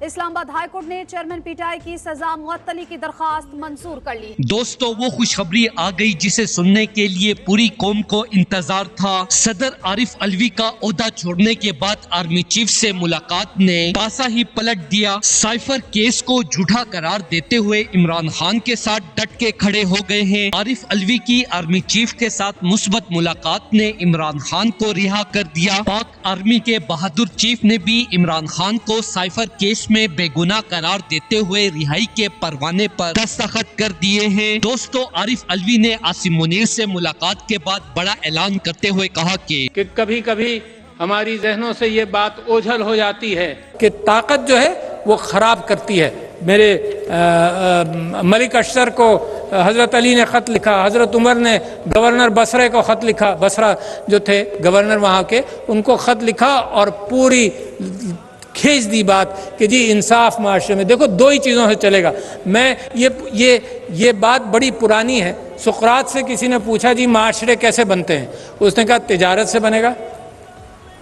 اسلام آباد high court نے chairman P T I کی سزا معطلی کی درخواست منظور کر لی۔ دوستو وہ خوشخبری آ گئی جسے سننے کے لیے پوری قوم کو انتظار تھا۔ صدر عارف علوی کا عہدہ چھوڑنے کے بعد آرمی چیف سے ملاقات نے پاسا ہی پلٹ دیا۔ سائفر کیس کو جھوٹا قرار دیتے ہوئے عمران خان کے ساتھ ڈٹ کے کھڑے ہو گئے ہیں۔ عارف علوی کی آرمی چیف کے ساتھ مثبت ملاقات نے عمران خان کو رہا کر دیا۔ پاک آرمی کے بہادر چیف نے بھی عمران خان کو سائفر کیس میں بے گناہ قرار دیتے ہوئے رہائی کے پروانے پر دستخط کر دیے ہیں۔ دوستو عارف علوی نے عاصم منیر سے ملاقات کے بعد بڑا اعلان کرتے ہوئے کہا کہ کبھی کبھی ہماری ذہنوں سے یہ بات اوجھل ہو جاتی ہے کہ طاقت جو ہے وہ خراب کرتی ہے۔ میرے ملک اشتر کو حضرت علی نے خط لکھا، حضرت عمر نے گورنر بصرے کو خط لکھا، بصرہ جو تھے گورنر وہاں کے، ان کو خط لکھا اور پوری کھینچ دی بات کہ جی انصاف معاشرے میں۔ دیکھو دو ہی چیزوں سے چلے گا۔ میں یہ بات بڑی پرانی ہے۔ سقراط سے کسی نے پوچھا جی معاشرے کیسے بنتے ہیں؟ اس نے کہا تجارت سے بنے گا،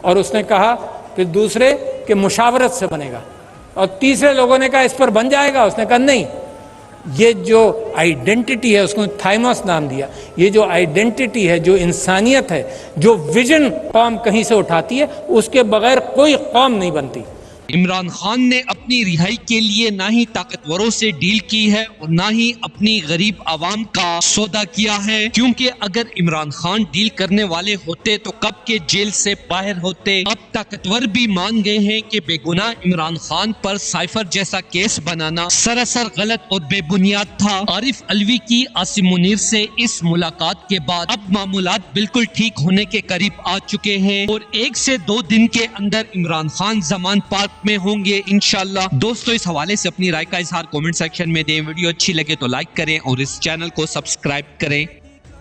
اور اس نے کہا پھر دوسرے کہ مشاورت سے بنے گا، اور تیسرے لوگوں نے کہا اس پر بن جائے گا۔ اس نے کہا نہیں، یہ جو آئیڈینٹی ہے، اس کو تھائموس نام دیا، یہ جو آئیڈینٹی ہے، جو انسانیت ہے، جو ویژن قوم کہیں سے اٹھاتی ہے، اس کے بغیر کوئی قوم نہیں بنتی۔ عمران خان نے اپنی رہائی کے لیے نہ ہی طاقتوروں سے ڈیل کی ہے اور نہ ہی اپنی غریب عوام کا سودا کیا ہے، کیونکہ اگر عمران خان ڈیل کرنے والے ہوتے تو کب کے جیل سے باہر ہوتے۔ اب طاقتور بھی مان گئے ہیں کہ بے گناہ عمران خان پر سائفر جیسا کیس بنانا سراسر غلط اور بے بنیاد تھا۔ عارف علوی کی عاصم منیر سے اس ملاقات کے بعد اب معاملات بالکل ٹھیک ہونے کے قریب آ چکے ہیں اور 1 سے 2 دن کے اندر عمران خان زمان پارک میں ہوں گے انشاءاللہ۔ دوستو اس حوالے سے اپنی رائے کا اظہار کومنٹ سیکشن میں دیں۔ ویڈیو اچھی لگے تو لائک کریں اور اس چینل کو سبسکرائب کریں۔